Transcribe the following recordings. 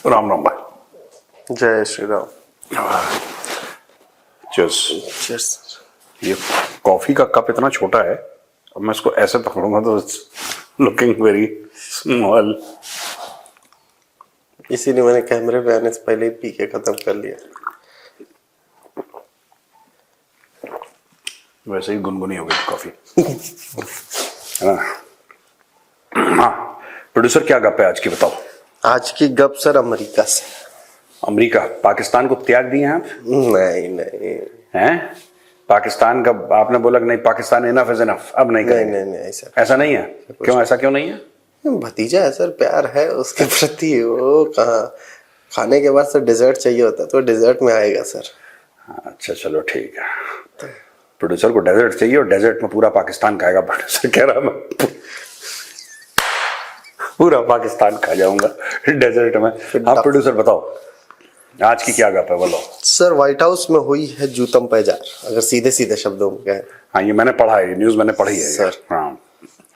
राम राम भाई। जय श्री राम। चीयर्स। ये कॉफी का कप इतना छोटा है, अब मैं इसको ऐसे पकड़ूंगा तो इट्स लुकिंग वेरी स्मॉल। इसीलिए मैंने कैमरे पे आने से पहले ही पी के खत्म कर लिया। वैसे ही गुनगुनी हो गई कॉफी। है ना? हाँ, प्रोड्यूसर क्या गप है आज की, बताओ। आज की गप सर अमेरिका से। अमेरिका पाकिस्तान को त्याग दिए हैं आप? नहीं नहीं हैं? पाकिस्तान का आपने बोला कि नहीं, पाकिस्तान इनफ इज इनफ, अब नहीं नहीं करेंगे। नहीं नहीं ऐसा नहीं है। क्यों, ऐसा क्यों नहीं है? भतीजा है सर, प्यार है उसके प्रति। वो कहाँ खाने के बाद सर डिजर्ट चाहिए होता है तो डिजर्ट में आएगा सर। अच्छा चलो ठीक है। प्रोड्यूसर को डेजर्ट चाहिए और डेजर्ट में पूरा पाकिस्तान खाएगा। प्रोड्यूसर कह रहा मैं पूरा पाकिस्तान खा जाऊंगा डेजर्ट में। हाँ प्रोड्यूसर बताओ आज की क्या गप है, बोलो। सर व्हाइट हाउस में हुई है जूतम पैजार, अगर सीधे सीधे शब्दों में कहें। हाँ ये मैंने पढ़ा है, न्यूज मैंने पढ़ी है सर। हाँ,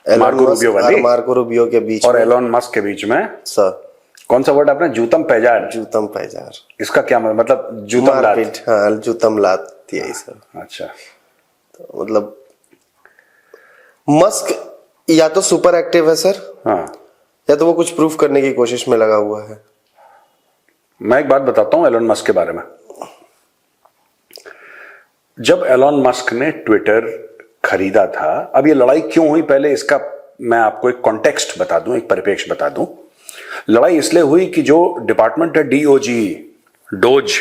मार्को रूबियो के बीच और एलोन मस्क के बीच में। सर कौन सा वर्ड आपने, जूतम पैजार? जूतम पैजार इसका क्या मतलब? जूतम लात? हाँ जूतम लात यही सर। अच्छा, तो मतलब मस्क या तो सुपर एक्टिव है सर, हाँ, या तो वो कुछ प्रूफ करने की कोशिश में लगा हुआ है। मैं एक बात बताता हूं एलोन मस्क के बारे में। जब एलोन मस्क ने ट्विटर खरीदा था, अब ये लड़ाई क्यों हुई पहले इसका मैं आपको एक कॉन्टेक्स्ट बता दूं, एक परिप्रेक्ष्य बता दूं। लड़ाई इसलिए हुई कि जो डिपार्टमेंट है DOG, dose,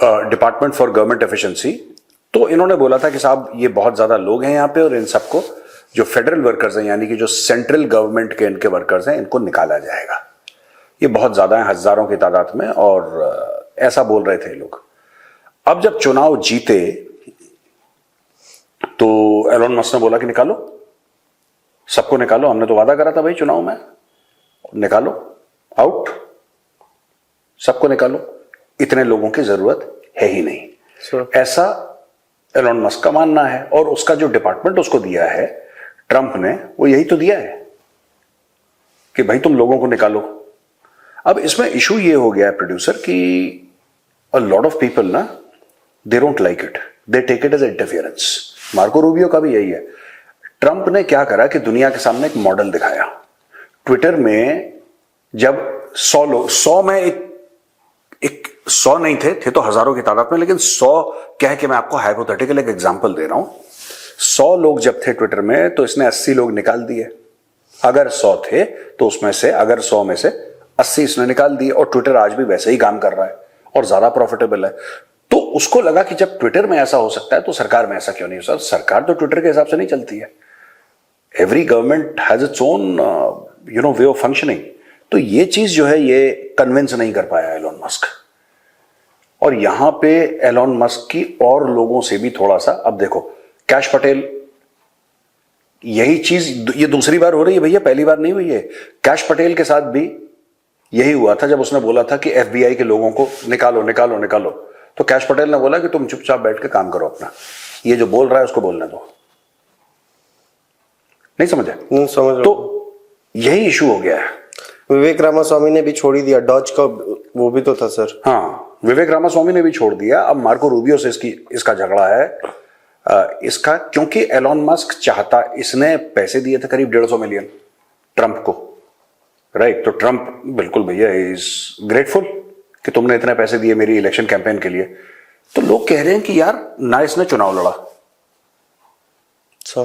department for government efficiency, तो इन्होंने बोला था कि साहब ये बहुत ज्यादा लोग हैं यहां पे और इन सबको जो फेडरल वर्कर्स हैं यानी कि जो सेंट्रल गवर्नमेंट के इनके वर्कर्स हैं इनको निकाला जाएगा। ये बहुत ज्यादा है, हजारों की तादाद में, और ऐसा बोल रहे थे लोग। अब जब चुनाव जीते तो एलोन मस्क ने बोला कि निकालो, सबको निकालो, हमने तो वादा करा था भाई चुनाव में, निकालो, आउट, सबको निकालो, इतने लोगों की जरूरत है ही नहीं। ऐसा एलोन मस्क का मानना है, और उसका जो डिपार्टमेंट उसको दिया है ट्रंप ने, वो यही तो दिया है कि भाई तुम लोगों को निकालो। अब इसमें इशू ये हो गया है प्रोड्यूसर कि अ लॉट ऑफ पीपल ना, they don't like it, they take it as interference. Marco Rubio का भी यही है। ट्रंप ने क्या करा कि दुनिया के सामने एक मॉडल दिखाया। ट्विटर में जब 100 लोग, 100 में एक 100 नहीं थे तो हजारों की तादाद में, लेकिन 100 कह के मैं आपको हाइपोथेटिकल एक एग्जांपल दे रहा हूं। 100 लोग जब थे ट्विटर में तो इसने 80 लोग निकाल दिए। अगर 100 थे तो उसमें से, अगर 100 में से 80 इसने निकाल दिए, और ट्विटर आज भी वैसे ही काम कर रहा है और ज्यादा प्रॉफिटेबल है। तो उसको लगा कि जब ट्विटर में ऐसा हो सकता है तो सरकार में ऐसा क्यों नहीं हो सकता। सरकार तो ट्विटर के हिसाब से नहीं चलती है। Every government has its own way of functioning. तो ये चीज जो है ये कन्विंस नहीं कर पाया एलोन मस्क, और यहां पे एलोन मस्क की और लोगों से भी थोड़ा सा, अब देखो कैश पटेल, यही चीज ये दूसरी बार हो रही है भैया, पहली बार नहीं हुई है। कैश पटेल के साथ भी यही हुआ था जब उसने बोला था कि एफबीआई के लोगों को निकालो निकालो निकालो, तो कैश पटेल ने बोला कि तुम चुपचाप बैठ के काम करो अपना, ये जो बोल रहा है उसको बोलने दो। नहीं समझे? समझ। तो यही इशू हो गया है। विवेक रामास्वामी ने भी छोड़ ही दिया, डॉज का वो भी तो था सर। हाँ, विवेक रामास्वामी ने भी छोड़ दिया। अब मार्को रूबियो से इसका झगड़ा है। इसका क्योंकि एलोन मस्क चाहता, इसने पैसे दिए थे करीब 150 मिलियन ट्रंप को, राइट? तो ट्रंप बिल्कुल भैया इज ग्रेटफुल कि तुमने इतने पैसे दिए मेरी इलेक्शन कैंपेन के लिए। तो लोग कह रहे हैं कि यार ना इसने चुनाव लड़ा,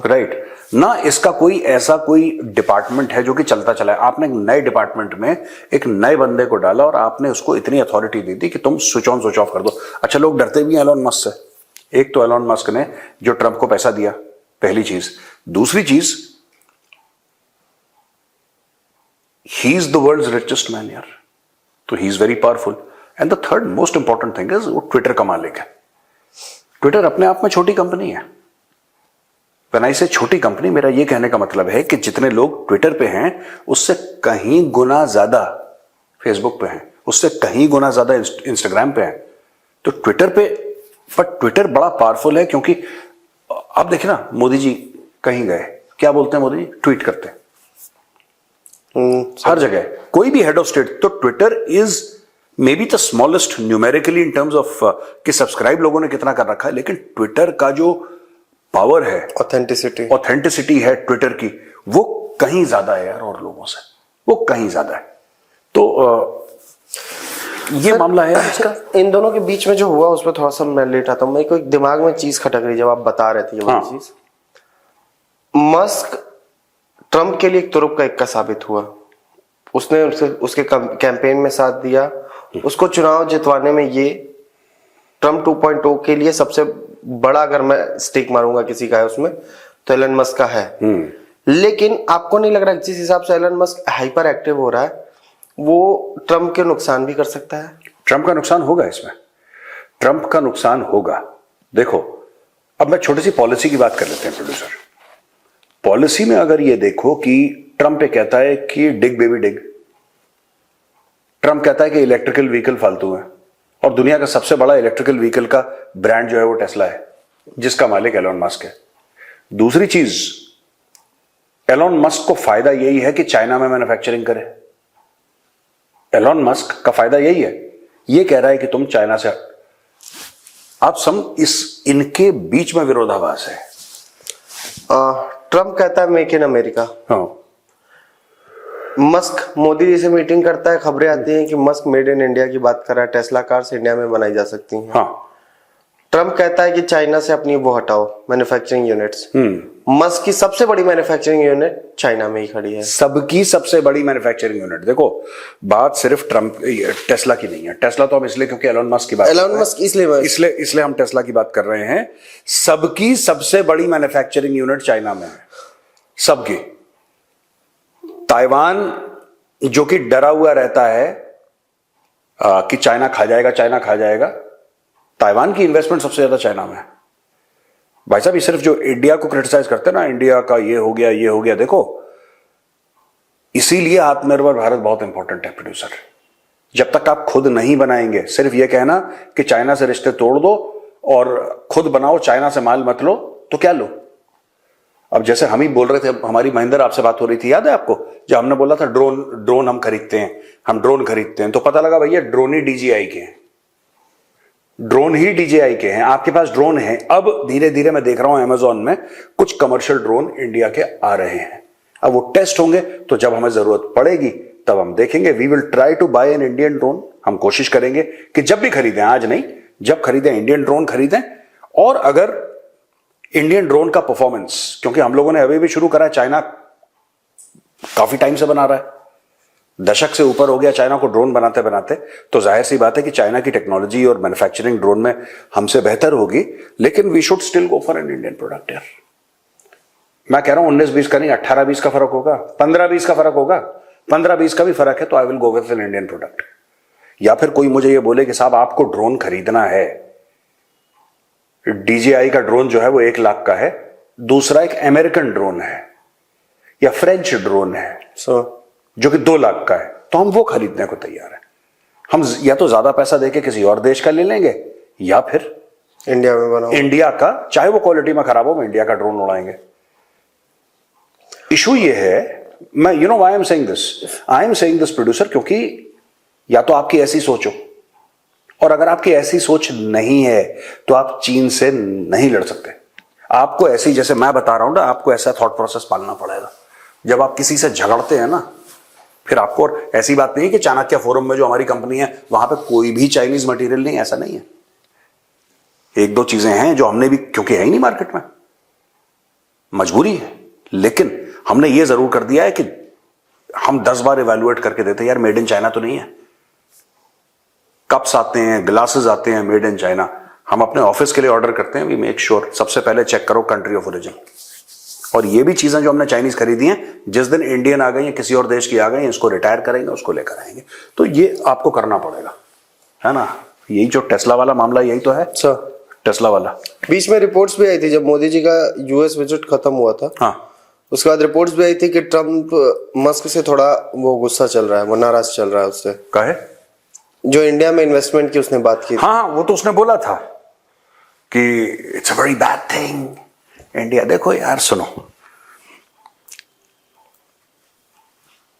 राइट, ना इसका कोई ऐसा कोई डिपार्टमेंट है जो कि चलता चला है। आपने एक नए डिपार्टमेंट में एक नए बंदे को डाला और आपने उसको इतनी अथॉरिटी दी थी कि तुम स्विच ऑन स्विच ऑफ कर दो। अच्छा, लोग डरते भी हैं एलोन मस्क से। एक तो एलोन मस्क ने जो ट्रंप को पैसा दिया, पहली चीज। दूसरी चीज, he is the world's richest man यार, तो he is very powerful. And the third most important thing is वो ट्विटर का मालिक है। ट्विटर अपने आप में छोटी कंपनी है। व्हेन आई से छोटी कंपनी, मेरा ये कहने का मतलब है कि जितने लोग ट्विटर पे हैं उससे कहीं गुना ज्यादा फेसबुक पे हैं, उससे कहीं गुना ज्यादा इंस्टाग्राम पे हैं। तो ट्विटर पे, बट ट्विटर बड़ा पावरफुल है क्योंकि आप देखिए ना, मोदी जी कहीं गए, क्या बोलते हैं मोदी जी? ट्वीट करते हैं। हर जगह कोई भी हेड ऑफ स्टेट, तो Twitter is may be the smallest numerically in terms of कि सब्सक्राइब लोगों ने कितना कर रखा है, लेकिन ट्विटर का जो पावर है, ऑथेंटिसिटी है ट्विटर की, वो कहीं ज्यादा है यार और लोगों से, वो कहीं ज्यादा है। तो ये मामला है इसका। इन दोनों के बीच में जो हुआ उसमें थोड़ा सा मैं लेट आता हूँ। मेरे को एक दिमाग में चीज खटक रही जब आप बता रहे थे ये वाली चीज। मस्क ट्रम्प के लिए एक तुरुप का इक्का साबित हुआ। उसने उसके कैंपेन में साथ दिया, उसको चुनाव जितवाने में ये ट्रम्प 2.0 के लिए सबसे बड़ा, अगर मैं स्टिक मारूंगा किसी का है उसमें, तो एलन मस्क का है। लेकिन आपको नहीं लग रहा जिस हिसाब से एलन मस्क हाइपर एक्टिव हो रहा है वो ट्रम्प के नुकसान भी कर सकता है? ट्रम्प का नुकसान होगा, इसमें ट्रम्प का नुकसान होगा। देखो, अब मैं छोटी सी पॉलिसी की बात कर लेते हैं प्रोड्यूसर। पॉलिसी में अगर ये देखो कि ट्रम्प ये कहता है कि डिग बेबी डिग, ट्रम्प कहता है कि इलेक्ट्रिकल व्हीकल फालतू है, और दुनिया का सबसे बड़ा इलेक्ट्रिकल व्हीकल का ब्रांड जो है वो टेस्ला है, जिसका मालिक एलोन मस्क है। दूसरी चीज, एलोन मस्क को फायदा यही है कि चाइना में मैन्युफैक्चरिंग करे। एलोन मस्क का फायदा यही है, ये कह रहा है कि तुम चाइना से, आप सम इस इनके बीच में विरोधाभास है। ट्रम्प कहता है मेक इन अमेरिका, हाँ। मस्क मोदी जी से मीटिंग करता है, खबरें आती हैं कि मस्क मेड इन इंडिया की बात कर रहा है, टेस्ला कार्स इंडिया में बनाई जा सकती हैं। हाँ। ट्रम्प कहता है कि चाइना से अपनी वो हटाओ मैन्युफैक्चरिंग यूनिट्स। मस्क की सबसे बड़ी मैन्युफैक्चरिंग यूनिट चाइना में ही खड़ी है। सबकी सबसे बड़ी मैन्युफैक्चरिंग यूनिट। देखो, बात सिर्फ ट्रम्प टेस्ला की नहीं है। टेस्ला तो हम इसलिए क्योंकि एलोन मस्क की बात, एलोन मस्क इसलिए हम टेस्ला की बात कर रहे हैं। सबकी सबसे बड़ी मैन्युफैक्चरिंग यूनिट चाइना में है, सबकी। ताइवान जो कि डरा हुआ रहता है कि चाइना खा जाएगा, चाइना खा जाएगा, ताइवान की इन्वेस्टमेंट सबसे ज्यादा चाइना में है। भाई साहब, ये सिर्फ जो इंडिया को क्रिटिसाइज करते हैं ना, इंडिया का ये हो गया, ये हो गया, देखो इसीलिए आत्मनिर्भर भारत बहुत इंपॉर्टेंट है प्रोड्यूसर। जब तक आप खुद नहीं बनाएंगे, सिर्फ ये कहना कि चाइना से रिश्ते तोड़ दो और खुद बनाओ, चाइना से माल मत लो, तो क्या लो। अब जैसे हम ही बोल रहे थे, हमारी महेंद्र आपसे बात हो रही थी, याद है आपको, जब हमने बोला था ड्रोन हम खरीदते हैं, हम ड्रोन खरीदते हैं, तो पता लगा भैया ड्रोन ही DJI के हैं, ड्रोन ही DJI के हैं। आपके पास ड्रोन है। अब धीरे धीरे मैं देख रहा हूं अमेजोन में कुछ कमर्शियल ड्रोन इंडिया के आ रहे हैं। अब वो टेस्ट होंगे, तो जब हमें जरूरत पड़ेगी तब हम देखेंगे। We will try to buy an Indian drone. हम कोशिश करेंगे कि जब भी खरीदें, आज नहीं, जब खरीदें इंडियन ड्रोन खरीदें। और अगर इंडियन ड्रोन का परफॉर्मेंस, क्योंकि हम लोगों ने अभी भी शुरू करा है, चाइना काफी टाइम से बना रहा है, दशक से ऊपर हो गया चाइना को ड्रोन बनाते बनाते, तो जाहिर सी बात है कि चाइना की टेक्नोलॉजी और मैन्युफैक्चरिंग ड्रोन में हमसे बेहतर होगी। लेकिन we should still go for an Indian product यार। मैं कह रहा हूं 19-20 का नहीं, 18-20 का फर्क होगा, 15-20 का फर्क होगा, 15-20 का भी फर्क है, तो I will go with N Indian product. या फिर कोई मुझे ये बोले कि साहब आपको ड्रोन खरीदना है, DJI का ड्रोन जो है वो 1 लाख का है, दूसरा एक अमेरिकन ड्रोन है या फ्रेंच ड्रोन है जो कि 2 लाख का है, तो हम वो खरीदने को तैयार है। हम या तो ज्यादा पैसा देके किसी और देश का ले लेंगे, या फिर इंडिया में बनाओ, इंडिया का, चाहे वो क्वालिटी में खराब हो, हम इंडिया का ड्रोन उड़ाएंगे। इशू ये है, मैं I am saying this producer, क्योंकि या तो आपकी ऐसी सोच हो, और अगर आपकी ऐसी सोच नहीं है तो आप चीन से नहीं लड़ सकते। आपको ऐसी, जैसे मैं बता रहा हूं ना, आपको ऐसा थॉट प्रोसेस पालना पड़ेगा। जब आप किसी से झगड़ते हैं ना, फिर आपको, और ऐसी बात नहीं है कि चाणक्य फोरम में जो हमारी कंपनी है वहां पे कोई भी चाइनीज मटेरियल नहीं, ऐसा नहीं है। 1-2 चीजें हैं जो हमने भी, क्योंकि है ही नहीं मार्केट में, मजबूरी है, लेकिन हमने ये जरूर कर दिया है कि हम 10 बार इवैल्यूएट करके देते हैं, यार मेड इन चाइना तो नहीं है। कप्स आते हैं, ग्लासेस आते हैं मेड इन चाइना, हम अपने ऑफिस के लिए ऑर्डर करते हैं, वी मेक श्योर सबसे पहले चेक करो कंट्री ऑफ ओरिजिन। और ये भी चीजें जो हमने चाइनीज खरीदी हैं, जिस दिन इंडियन आ गई या किसी और देश की आ गई, इसको रिटायर करेंगे, उसको लेकर आएंगे। तो ये आपको करना पड़ेगा, है ना। यही जो टेस्ला वाला मामला, यही तो है सर, टेस्ला वाला। बीच में रिपोर्ट्स भी आई थी जब मोदी जी का US विजिट खत्म हुआ था, हाँ, उसके बाद रिपोर्ट्स भी आई थी कि ट्रम्प मस्क से थोड़ा वो गुस्सा चल रहा है, वो नाराज चल रहा है उससे। कहे जो इंडिया में इन्वेस्टमेंट की उसने बात की। हाँ, वो तो उसने बोला था कि it's a very bad thing India. देखो यार, सुनो,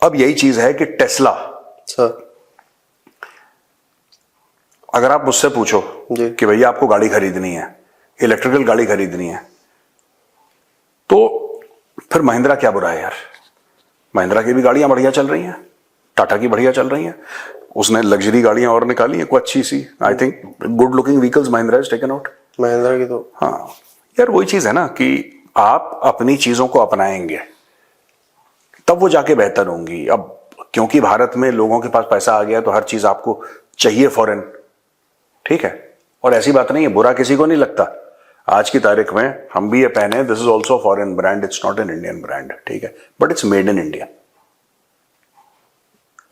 अब यही चीज है कि टेस्ला, सर अगर आप मुझसे पूछो जी कि भैया आपको गाड़ी खरीदनी है, इलेक्ट्रिकल गाड़ी खरीदनी है, तो फिर महिंद्रा क्या बुरा है यार। महिंद्रा की भी गाड़ियां बढ़िया चल रही हैं, टाटा की बढ़िया चल रही हैं, उसने लग्जरी गाड़ियां और निकाली हैं कोई अच्छी सी, I think good looking vehicles Mahindra has taken out. Mahindra की तो हाँ यार, वही चीज है ना कि आप अपनी चीजों को अपनाएंगे तब वो जाके बेहतर होंगी। अब क्योंकि भारत में लोगों के पास पैसा आ गया तो हर चीज आपको चाहिए फॉरेन, ठीक है, और ऐसी बात नहीं है, बुरा किसी को नहीं लगता। आज की तारीख में हम भी ये पहने, this is also foreign brand, it's not an Indian brand, ठीक है, but it's made in India,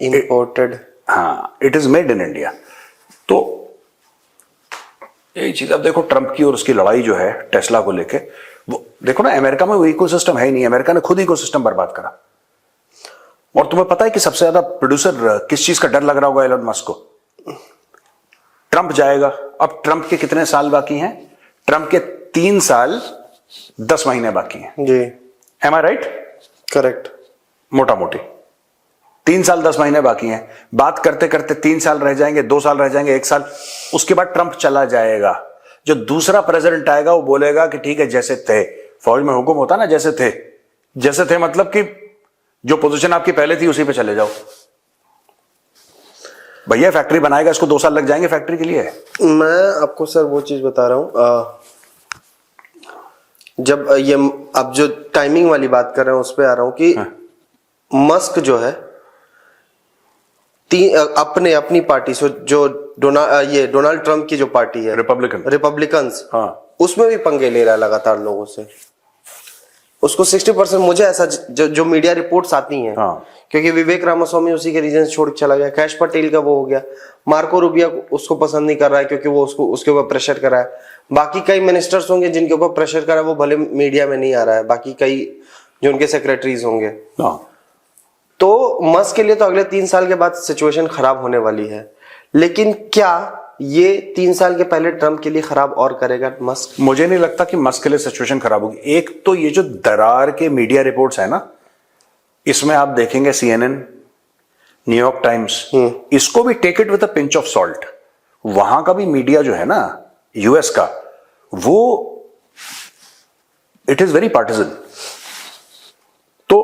imported. हाँ, it is made in India. तो यही चीज। अब देखो ट्रंप की और उसकी लड़ाई जो है टेस्ला को लेके, वो देखो ना, अमेरिका में वो इकोसिस्टम है ही नहीं, अमेरिका ने खुद इकोसिस्टम बर्बाद करा। और तुम्हें पता है कि सबसे ज्यादा प्रोड्यूसर किस चीज का डर लग रहा होगा एलन मस्क को? ट्रंप जाएगा। अब ट्रंप के कितने साल बाकी हैं? ट्रंप के 3 साल 10 महीने बाकी हैं जी। एम आई राइट? करेक्ट। मोटा मोटी 3 साल 10 महीने बाकी हैं। बात करते करते 3 साल रह जाएंगे, 2 साल रह जाएंगे, 1 साल, उसके बाद ट्रंप चला जाएगा। जो दूसरा प्रेसिडेंट आएगा वो बोलेगा कि ठीक है, जैसे थे, फौज में हुक्म होता ना, जैसे थे, जैसे थे मतलब कि जो पोजीशन आपकी पहले थी उसी पे चले जाओ। भैया फैक्ट्री बनाएगा, इसको 2 साल लग जाएंगे फैक्ट्री के लिए। मैं आपको सर वो चीज बता रहा हूं, जब ये अब जो टाइमिंग वाली बात कर रहे हैं उस पे आ रहा हूं कि मस्क जो है अपनी पार्टी से, जो डोनाल्ड ट्रंप की जो पार्टी है रिपब्लिकन्स, हाँ, उसमें भी पंगे ले रहा है लगातार लोगों से। उसको 60%, मुझे ऐसा जो मीडिया रिपोर्ट्स आती हैं, हाँ, क्योंकि विवेक रामास्वामी उसी के रीजन छोड़ के चला गया, कैश पटेल का वो हो गया, मार्को रूबिया उसको पसंद नहीं कर रहा है क्योंकि वो उसके ऊपर प्रेशर कर रहा है। बाकी कई मिनिस्टर्स होंगे जिनके ऊपर प्रेशर कर रहा है, वो भले मीडिया में नहीं आ रहा है, बाकी कई जो उनके सेक्रेटरीज होंगे। हाँ। तो मस्क के लिए तो अगले 3 साल के बाद सिचुएशन खराब होने वाली है, लेकिन क्या ये 3 साल के पहले ट्रंप के लिए खराब और करेगा मस्क? मुझे नहीं लगता कि मस्क के लिए सिचुएशन खराब होगी। एक तो ये जो दरार के मीडिया रिपोर्ट्स है ना, इसमें आप देखेंगे CNN, न्यूयॉर्क टाइम्स, इसको भी take it with a pinch of salt. वहां का भी मीडिया जो है ना यूएस का, वो इट इज वेरी पार्टिजन। तो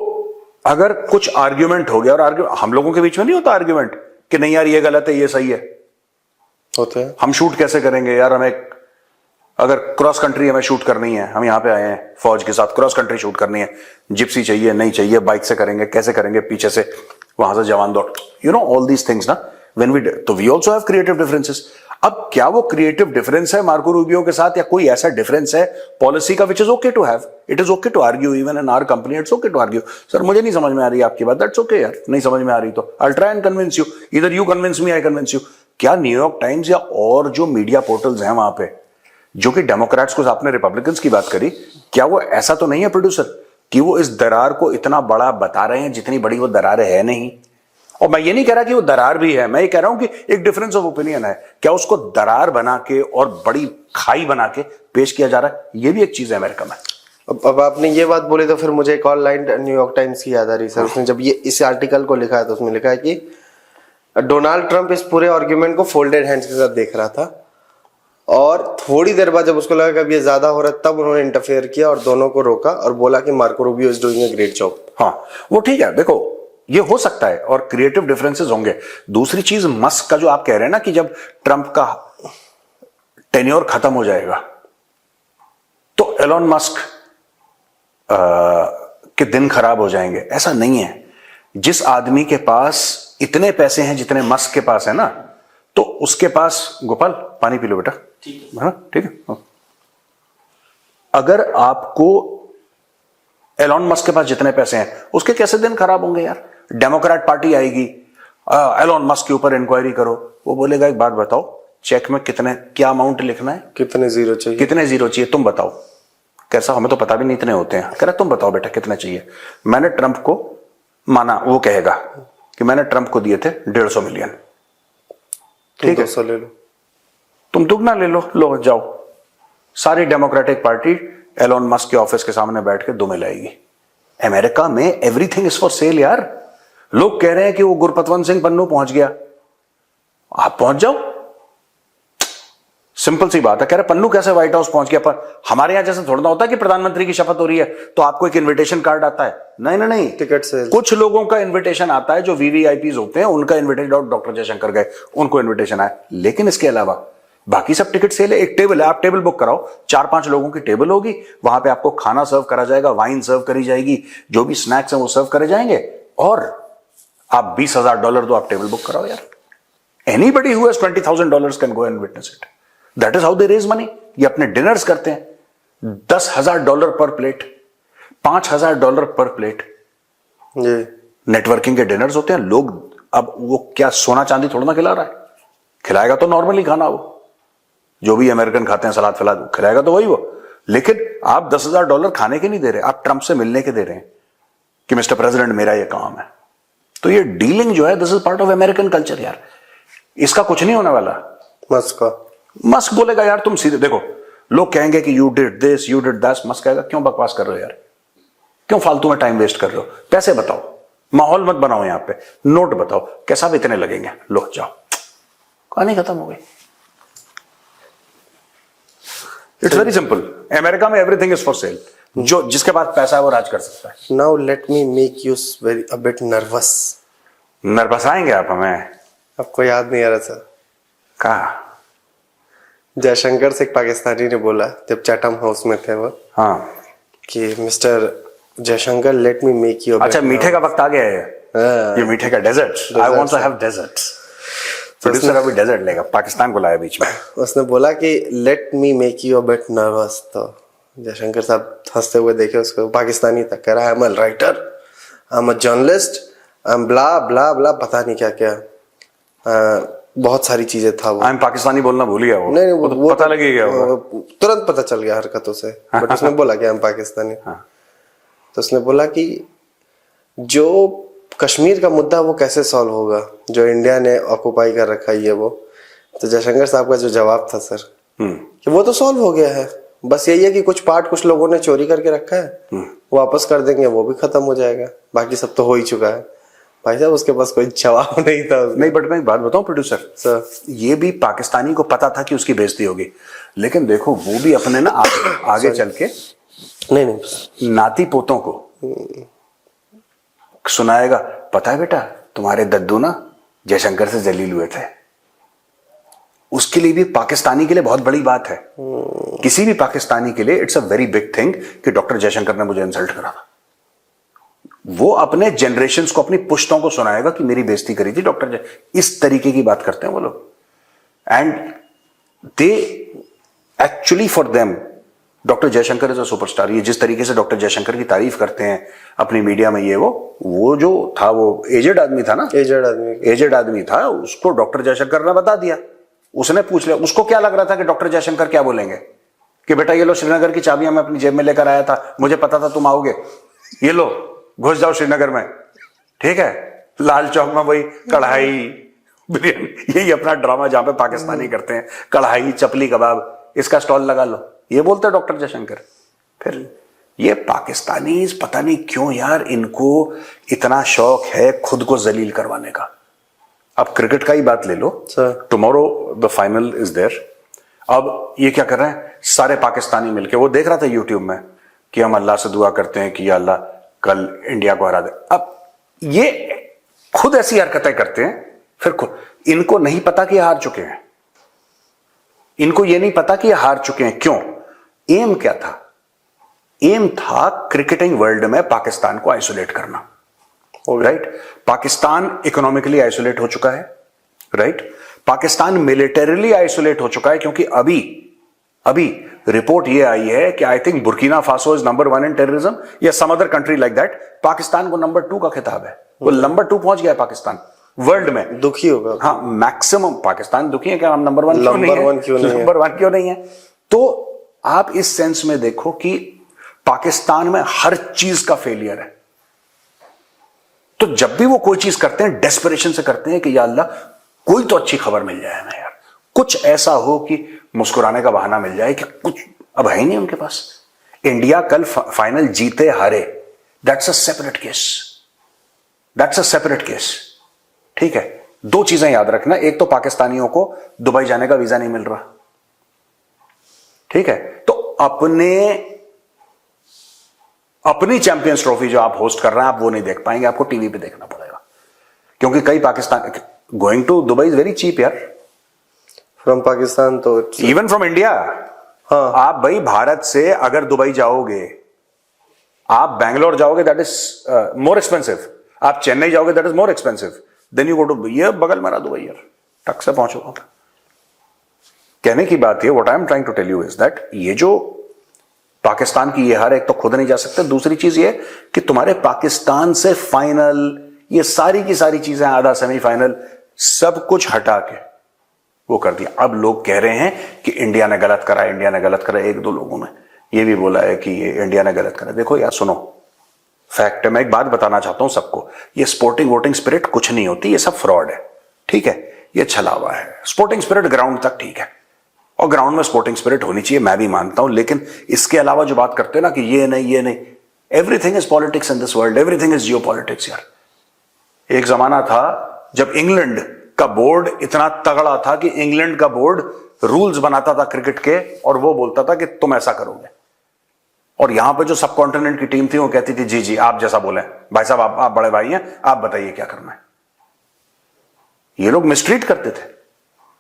अगर कुछ आर्ग्यूमेंट हो गया, और हम लोगों के बीच में नहीं होता आर्ग्यूमेंट कि नहीं यार ये गलत है ये सही है, होते हैं, हम शूट कैसे करेंगे यार, हमें अगर क्रॉस कंट्री हमें शूट करनी है, हम यहां पे आए हैं फौज के साथ, क्रॉस कंट्री शूट करनी है, जिप्सी चाहिए नहीं चाहिए, बाइक से करेंगे, कैसे करेंगे, पीछे से वहां से जवान दौड़, you know all these things ना, व्हेन वी, तो we also have creative differences. अब क्या वो क्रिएटिव डिफरेंस है मार्को रूबियो के साथ, या कोई ऐसा डिफरेंस है पॉलिसी का which is okay to have, it is okay to argue, even in our company it's okay to argue. Sir मुझे नहीं समझ में आ रही आपकी बात, दैट्स ओके यार, नहीं समझ में आ रही तो I try and convince you, either you convince me, I convince you. क्या न्यूयॉर्क टाइम्स या और जो मीडिया पोर्टल्स हैं वहां पे, जो कि डेमोक्रेट्स को, आपने रिपब्लिकन्स की बात करी, क्या वो ऐसा तो नहीं है प्रोड्यूसर कि वो इस दरार को इतना बड़ा बता रहे हैं जितनी बड़ी वो दरार है नहीं? और मैं ये नहीं कह रहा कि वो दरार भी है, मैं ये कह रहा हूं कि एक डिफरेंस ऑफ ओपिनियन है। क्या उसको दरार बना के और बड़ी खाई बना के पेश किया जा रहा है? ये भी एक चीज है अमेरिका में। अब आपने ये बात बोली तो फिर मुझे एक और लाइन न्यूयॉर्क टाइम्स की याद आ रही सर। उसने जब ये इस आर्टिकल को लिखा है तो उसमें लिखा है कि डोनाल्ड ट्रंप इस पूरे आर्ग्यूमेंट को फोल्डेड हैंड्स के साथ देख रहा था, और थोड़ी देर बाद जब उसको लगा कि अब ये ज्यादा हो रहा है, तब उन्होंने इंटरफेयर किया और दोनों को रोका और बोला कि Marco Rubio is doing a great job. हाँ, वो ठीक है, देखो ये हो सकता है और क्रिएटिव डिफरेंसेस होंगे। दूसरी चीज मस्क का जो आप कह रहे हैं ना कि जब ट्रंप का टेन्योर खत्म हो जाएगा तो एलोन मस्क के दिन खराब हो जाएंगे, ऐसा नहीं है। जिस आदमी के पास इतने पैसे हैं जितने मस्क के पास है ना, तो उसके पास, गोपाल पानी पी लो बेटा, ठीक है। अगर आपको एलोन मस्क के पास जितने पैसे हैं, उसके कैसे दिन खराब होंगे यार? डेमोक्रेट पार्टी आएगी, एलोन मस्क के ऊपर इंक्वायरी करो, वो बोलेगा एक बात बताओ, चेक में कितने, क्या अमाउंट लिखना है, कितने जीरो चाहिए, कितने जीरो चाहिए, तुम बताओ। कैसा, हमें तो पता भी नहीं इतने होते हैं। कह रहा तुम बताओ बेटा कितने चाहिए। मैंने ट्रंप को माना, वो कहेगा कि मैंने ट्रंप को दिए थे 150 मिलियन, ठीक है, ले लो, तुम दुगना ले लो, लो जाओ। सारी डेमोक्रेटिक पार्टी एलोन मस्क के ऑफिस के सामने बैठ के दुमे लाएगी। अमेरिका में एवरीथिंग इज फॉर सेल यार। लोग कह रहे हैं कि वो गुरपतवंत सिंह पन्नू पहुंच गया, आप पहुंच जाओ, सिंपल सी बात है। कह रहे पन्नू कैसे व्हाइट हाउस पहुंच गया, पर हमारे यहां जैसे थोड़ा ना होता है कि प्रधानमंत्री की शपथ हो रही है तो आपको एक इनविटेशन कार्ड आता है, नहीं नहीं नहीं, टिकट से कुछ लोगों का इनविटेशन आता है जो वीवीआईपीज होते हैं, उनका इनविटेशन, डॉक्टर जयशंकर गए उनको इनविटेशन आया, लेकिन इसके अलावा बाकी सब टिकट सेल है। एक टेबल है, आप टेबल बुक कराओ, 4-5 लोगों की टेबल होगी, वहां पे आपको खाना सर्व करा जाएगा, वाइन सर्व करी जाएगी, जो भी स्नैक्स हैं वो सर्व करे जाएंगे, और आप $20,000 दो, आप टेबल बुक कराओ यार। Anybody who has $20,000 can go and witness it. That is how they raise money. ये अपने डिनर्स करते हैं, $10,000 पर प्लेट, $5,000 पर प्लेट, नेटवर्किंग के डिनर्स होते हैं। लोग अब वो क्या सोना चांदी थोड़ा ना खिला रहा है, खिलाएगा तो नॉर्मली खाना, वो जो भी अमेरिकन खाते हैं सलाद फलाद खिलाएगा तो वही वो, लेकिन आप $10,000 खाने के नहीं दे रहे, आप ट्रंप से मिलने के दे रहे हैं कि मिस्टर प्रेसिडेंट मेरा ये काम है। तो ये डीलिंग जो है, this is part of American culture यार, इसका कुछ नहीं होने वाला। मस्क बोलेगा यार तुम सीधे देखो, लोग कहेंगे कि you did this you did that, Musk कहेगा क्यों बकवास कर रहे हो यार, क्यों फालतू में टाइम वेस्ट कर रहे हो, पैसे बताओ, माहौल मत बनाओ, यहां पे नोट बताओ कैसा भी इतने लगेंगे, लो जाओ, कहानी खत्म हो गई। It's very simple. अमेरिका में एवरीथिंग इज फॉर सेल, जो जिसके पास पैसा है वो राज कर सकता है। Now let me make you very a bit nervous. Nervous आएंगे आप हमें? आपको याद नहीं आ रहा सर? कहा? जयशंकर से एक पाकिस्तानी ने बोला जब चैटम हाउस में थे वो, हाँ, कि mister Jaishankar late me make you. अच्छा, मीठे का वक्त आ गया है, ये मीठे का dessert, I want to have dessert. Producer अभी डेजर्ट लेगा, पाकिस्तान को लाया बीच में। उसने बोला कि let me make you a bit nervous, तो जयशंकर साहब हंसते हुए देखे उसको, पाकिस्तानी था, कह रहा है I am a writer, I am a journalist, I am blah blah blah, पता नहीं क्या क्या, बहुत सारी चीजें था वो। आई एम पाकिस्तानी बोलना भूल गया वो। नहीं वो पता लग गया होगा, तुरंत पता चल गया हरकतों से, बट उसने बोला कि आई एम पाकिस्तानी। तो उसने बोला कि जो कश्मीर का मुद्दा वो कैसे सॉल्व होगा, जो इंडिया ने ऑक्युपाई कर रखा है वो। तो जयशंकर साहब का जो जवाब था सर, कि वो तो सॉल्व हो गया है, बस यही है कि कुछ पार्ट कुछ लोगों ने चोरी करके रखा है, वापस कर देंगे, वो भी खत्म हो जाएगा, बाकी सब तो हो ही चुका है। भाई साहब उसके पास कोई जवाब नहीं था। नहीं, बट मैं एक बात बताऊं प्रोड्यूसर सर, ये भी पाकिस्तानी को पता था कि उसकी बेइज्जती होगी, लेकिन देखो वो भी अपने ना आगे चल के नहीं नाती पोतों को सुनाएगा, पता है बेटा तुम्हारे दद्दू ना जयशंकर से जलील हुए थे। उसके लिए भी, पाकिस्तानी के लिए बहुत बड़ी बात है, किसी भी पाकिस्तानी के लिए it's a very big thing कि डॉक्टर जयशंकर ने मुझे इंसल्ट करा था। वो अपने जनरेशंस को, अपनी पुश्तों को सुनाएगा कि मेरी बेइज्जती करी थी डॉक्टर जय, इस तरीके की बात करते हैं वो लोग। And they actually for them doctor Jaishankar is a superstar. ये जिस तरीके से डॉक्टर जयशंकर की तारीफ करते हैं अपनी मीडिया में, ये वो जो था, वो एजेड आदमी था ना, एजेड आदमी था, उसको डॉक्टर जयशंकर ने बता दिया, उसने पूछ लिया, उसको क्या लग रहा था कि डॉक्टर जयशंकर क्या बोलेंगे कि बेटा ये लो श्रीनगर की चाबियां मैं अपनी जेब में लेकर आया था, मुझे पता था तुम आओगे, ये लो घुस जाओ श्रीनगर में, ठीक है, लाल चौक में वही कढ़ाई बिरयानी, यही अपना ड्रामा जहां पे पाकिस्तानी करते हैं, कढ़ाई चपली कबाब, इसका स्टॉल लगा लो, ये बोलते डॉक्टर जयशंकर। फिर ये पाकिस्तानी पता नहीं क्यों यार, इनको इतना शौक है खुद को जलील करवाने का। अब क्रिकेट का ही बात ले लो, tomorrow the final is there. अब ये क्या कर रहे हैं सारे पाकिस्तानी मिलके, वो देख रहा था यूट्यूब में कि हम अल्लाह से दुआ करते हैं कि या अल्लाह कल इंडिया को हरा दे। अब ये खुद ऐसी हरकतें करते हैं, फिर खुद इनको नहीं पता कि हार चुके हैं, इनको ये नहीं पता कि हार चुके हैं। क्यों? एम क्या था? एम था क्रिकेटिंग वर्ल्ड में पाकिस्तान को आइसोलेट करना, राइट? पाकिस्तान इकोनॉमिकली आइसोलेट हो चुका है, राइट? पाकिस्तान मिलिटरीली आइसोलेट हो चुका है, क्योंकि अभी रिपोर्ट ये आई है कि I think Burkina Faso is number 1 in terrorism या some other country like that. Pakistan को नंबर 2 का खिताब है, वो नंबर 2 पहुंच गया है पाकिस्तान वर्ल्ड में। दुखी होगा। हाँ, मैक्सिमम पाकिस्तान दुखी है, क्या हम नंबर 1 क्यों नहीं है? तो आप इस सेंस में देखो कि पाकिस्तान में हर चीज का फेलियर है। तो जब भी वो कोई चीज करते हैं डेस्परेशन से करते हैं कि या अल्लाह कोई तो अच्छी खबर मिल जाए हमें यार, कुछ ऐसा हो कि मुस्कुराने का बहाना मिल जाए, कि कुछ अब है ही नहीं उनके पास। इंडिया कल फाइनल जीते हारे, that's a separate case, that's a separate case. ठीक है, दो चीजें याद रखना, एक तो पाकिस्तानियों को दुबई जाने का वीजा नहीं मिल रहा, ठीक है, तो अपनी चैंपियंस ट्रॉफी जो आप होस्ट कर रहे हैं आप वो नहीं देख पाएंगे, आपको टीवी पे देखना पड़ेगा, क्योंकि कई Pakistan going to Dubai is very cheap यार, फ्रॉम पाकिस्तान तो इवन फ्रॉम इंडिया। हाँ, आप भाई भारत से अगर दुबई जाओगे, आप बैंगलोर जाओगे दैट इज मोर एक्सपेंसिव, आप चेन्नई जाओगे that is more expensive than you go to, ये बगल मेरा दुबई यार, टक से पहुंचोगे। कहने की बात ये, what I am trying to tell you is that ये जो पाकिस्तान की ये हार, एक तो खुद नहीं जा सकते, दूसरी चीज ये कि तुम्हारे पाकिस्तान से फाइनल, ये सारी की सारी चीजें, आधा सेमीफाइनल, सब कुछ हटा के वो कर दिया। अब लोग कह रहे हैं कि इंडिया ने गलत करा, इंडिया ने गलत करा, एक दो लोगों ने ये भी बोला है कि ये इंडिया ने गलत करा। देखो यार सुनो, फैक्ट है, मैं एक बात बताना चाहता हूं सबको, ये स्पोर्टिंग वोटिंग स्पिरिट कुछ नहीं होती, ये सब फ्रॉड है, ठीक है, ये छलावा है। स्पोर्टिंग स्पिरिट ग्राउंड तक ठीक है, और ग्राउंड में स्पोर्टिंग स्पिरिट होनी चाहिए, मैं भी मानता हूं, लेकिन इसके अलावा जो बात करते हैं ना कि ये नहीं, everything is politics in this world, everything is Jio politics यार। एक जमाना था जब इंग्लैंड का बोर्ड इतना तगड़ा था कि इंग्लैंड का बोर्ड रूल्स बनाता था क्रिकेट के, और वो बोलता था कि तुम ऐसा करोगे, और यहां पे जो सब कॉन्टिनेंट की टीम थी वो कहती थी जी जी आप जैसा बोले, भाई साहब आप बड़े भाई हैं, आप बताइए क्या करना है। ये लोग मिसट्रीट करते थे,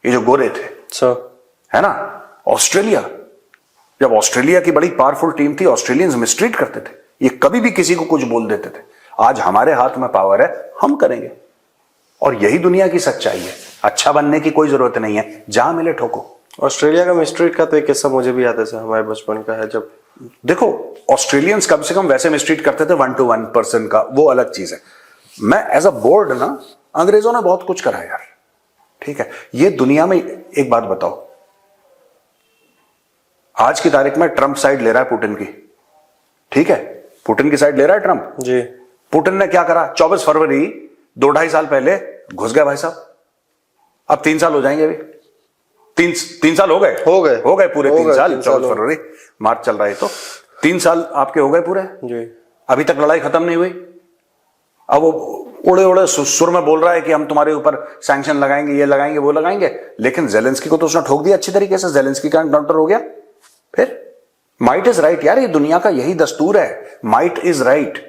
ये जो गोरे थे, है ना। ऑस्ट्रेलिया, जब ऑस्ट्रेलिया की बड़ी पावरफुल टीम थी, ऑस्ट्रेलियंस मिसट्रीट करते थे, ये कभी भी किसी को कुछ बोल देते थे। आज हमारे हाथ में पावर है, हम करेंगे, और यही दुनिया की सच्चाई है। अच्छा बनने की कोई जरूरत नहीं है, जहां मिले ठोको। ऑस्ट्रेलिया का मिस्ट्रीट का तो एक किस्सा मुझे भी याद है सर, हमारे बचपन का है। जब देखो ऑस्ट्रेलियंस कम से कम वैसे मिसट्रीट करते थे 1 to 1 पर्सन का, वो अलग चीज है। मैं एज अ बोर्ड ना, अंग्रेजों ने बहुत कुछ करा यार, ठीक है। ये दुनिया में एक बात बताओ, आज की तारीख में ट्रंप साइड ले रहा है पुतिन की, ठीक है, पुतिन की साइड ले रहा है ट्रंप जी। पुतिन ने क्या करा, 24 फरवरी 2-2.5 साल पहले घुस गए भाई साहब, अब 3 साल हो जाएंगे, अभी तीन साल हो गए पूरे 3 साल, 24 फरवरी मार्च चल रहा है, तो 3 साल आपके हो गए पूरे जी। अभी तक लड़ाई खत्म नहीं हुई। अब वो उड़े उड़े सुर में बोल रहा है कि हम तुम्हारे ऊपर सैंक्शन लगाएंगे, ये लगाएंगे, वो लगाएंगे, लेकिन जेलेंस्की को तो उसने ठोक दिया अच्छी तरीके से, जेलेंस्की का एनकाउंटर हो गया। फिर माइट इज राइट यार, ये दुनिया का यही दस्तूर है, माइट इज राइट।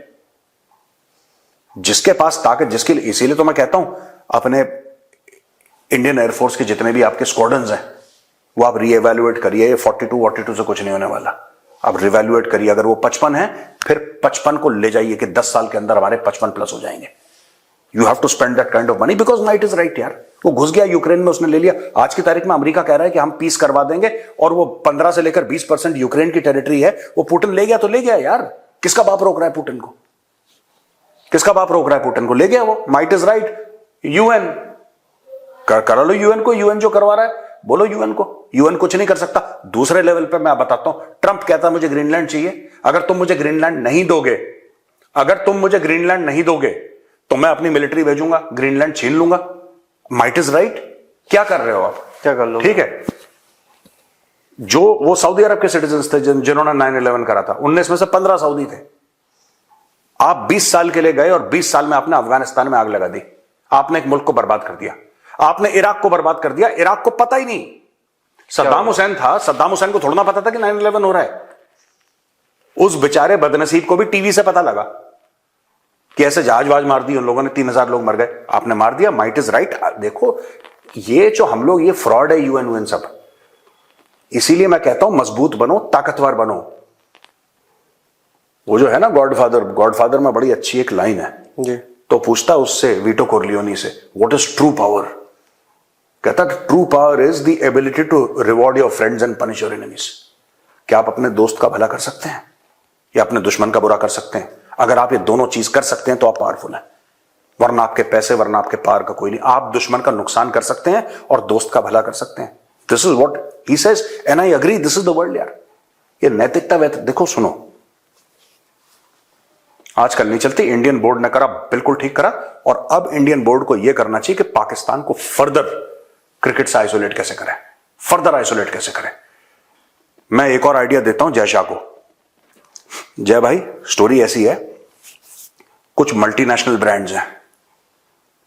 जिसके पास ताकत, जिसके लिए, इसीलिए तो मैं कहता हूं अपने इंडियन एयरफोर्स के जितने भी आपके स्क्वाड्रन्स हैं वो आप रीएवैल्यूएट करिए, 42 से कुछ नहीं होने वाला, आप रिवैल्यूएट करिए। अगर वो 55 है फिर 55 को ले जाइए कि 10 साल के अंदर हमारे 55 प्लस हो जाएंगे। You have to spend that kind of money because might is right यार। वो घुस गया यूक्रेन में, उसने ले लिया। आज की तारीख में अमेरिका कह रहा है कि हम पीस करवा देंगे, और वो 15 से लेकर 20% यूक्रेन की टेरिटरी है, वो पुतिन ले गया तो ले गया यार। किसका बाप रोक रहा है पुतिन को? किसका बाप रोक रहा है पुतिन को? ले गया वो, माइट इज राइट। यूएन करा लो, यूएन को, यूएन जो करवा रहा है बोलो यूएन को, यूएन कुछ नहीं कर सकता। दूसरे लेवल पे मैं बताता हूं, ट्रंप कहता है मुझे ग्रीनलैंड चाहिए, अगर तुम मुझे ग्रीनलैंड नहीं दोगे, अगर तुम मुझे ग्रीनलैंड नहीं दोगे तो मैं अपनी मिलिट्री भेजूंगा, ग्रीनलैंड छीन लूंगा। Might is right. क्या कर रहे हो आप? क्या कर लो? ठीक है, जो वो सऊदी अरब के सिटीजन थे जिन्होंने 9/11 करा था, 19 में से 15 सऊदी थे। आप 20 साल के लिए गए और 20 साल में आपने अफगानिस्तान में आग लगा दी, आपने एक मुल्क को बर्बाद कर दिया, आपने इराक को बर्बाद कर दिया। इराक को पता ही नहीं, सद्दाम हुसैन था, सद्दाम हुसैन को थोड़ा ना पता था कि 9/11 हो रहा है। उस बेचारे बदनसीब को भी टीवी से पता लगा कि ऐसे जहाज मार दी उन लोगों ने, 3000 लोग मर गए, आपने मार दिया। Might is right. देखो ये जो हम लोग, ये फ्रॉड है यूएन सब। इसीलिए मैं कहता हूं मजबूत बनो, ताकतवर बनो। वो जो है ना गॉडफादर में बड़ी अच्छी एक लाइन है जी। तो पूछता उससे, वीटो कोरलियोनी से, व्हाट इज ट्रू पावर? कहता true power is the ability to reward your friends and punish your enemies. क्या आप अपने दोस्त का भला कर सकते हैं या अपने दुश्मन का बुरा कर सकते हैं? अगर आप ये दोनों चीज कर सकते हैं तो आप पावरफुल हैं, वरना आपके पैसे, वरना आपके पावर का कोई नहीं। आप दुश्मन का नुकसान कर सकते हैं और दोस्त का भला कर सकते हैं। This is what he says and I agree, this is the world यार। ये नैतिकता देखो सुनो, आजकल नहीं चलती। इंडियन बोर्ड ने करा, बिल्कुल ठीक करा, और अब इंडियन बोर्ड को यह करना चाहिए कि पाकिस्तान को फर्दर क्रिकेट से आइसोलेट कैसे करें, फर्दर आइसोलेट कैसे करें। मैं एक और आइडिया देता हूं जय शाह को। जय भाई, स्टोरी ऐसी है, कुछ मल्टीनेशनल ब्रांड्स हैं,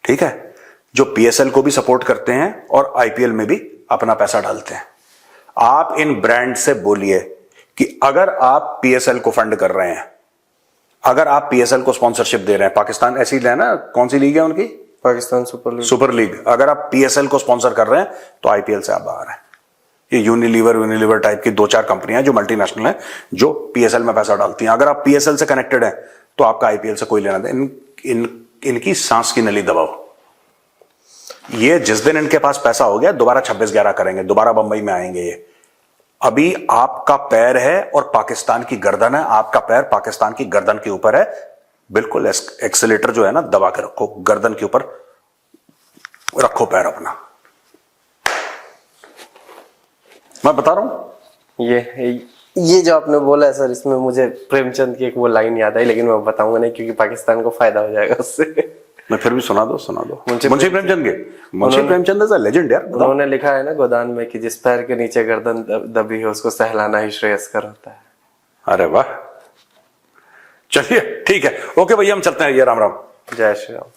ठीक है, जो पीएसएल को भी सपोर्ट करते हैं और आईपीएल में भी अपना पैसा डालते हैं। आप इन ब्रांड से बोलिए कि अगर आप पीएसएल को फंड कर रहे हैं, अगर आप पीएसएल को स्पॉन्सरशिप दे रहे हैं, पाकिस्तान ऐसी है ना, कौन सी लीग है उनकी, पाकिस्तान सुपर लीग, अगर आप पीएसएल को स्पॉन्सर कर रहे हैं तो आईपीएल से आप बाहर हैं। ये यूनिलीवर टाइप की 2-4 कंपनियां जो मल्टीनेशनल हैं, जो पीएसएल में पैसा डालती हैं। अगर आप पीएसएल से कनेक्टेड हैं तो आपका आईपीएल से कोई लेना देना। इनकी सांस की नली दबाओ। ये जिस दिन इनके पास पैसा हो गया दोबारा 26/11 करेंगे, दोबारा बंबई में आएंगे। ये अभी आपका पैर है और पाकिस्तान की गर्दन है, आपका पैर पाकिस्तान की गर्दन के ऊपर है। बिल्कुल एक्सेलेटर जो है ना दबा के रखो, गर्दन के ऊपर रखो पैर अपना। मैं बता रहा हूं। ये जो आपने बोला है सर, इसमें मुझे प्रेमचंद की एक वो लाइन याद आई, लेकिन मैं बताऊंगा नहीं क्योंकि पाकिस्तान को फायदा हो जाएगा उससे। मैं फिर भी सुना दो। मुंशी प्रेमचंद के, Munshi Premchand is a legend यार। उन्होंने लिखा है ना गोदान में कि जिस पैर के नीचे गर्दन दबी है उसको सहलाना ही श्रेयस्कर होता है। अरे वाह, चलिए ठीक है, ओके भैया हम चलते हैं। ये राम राम। जय श्री राम।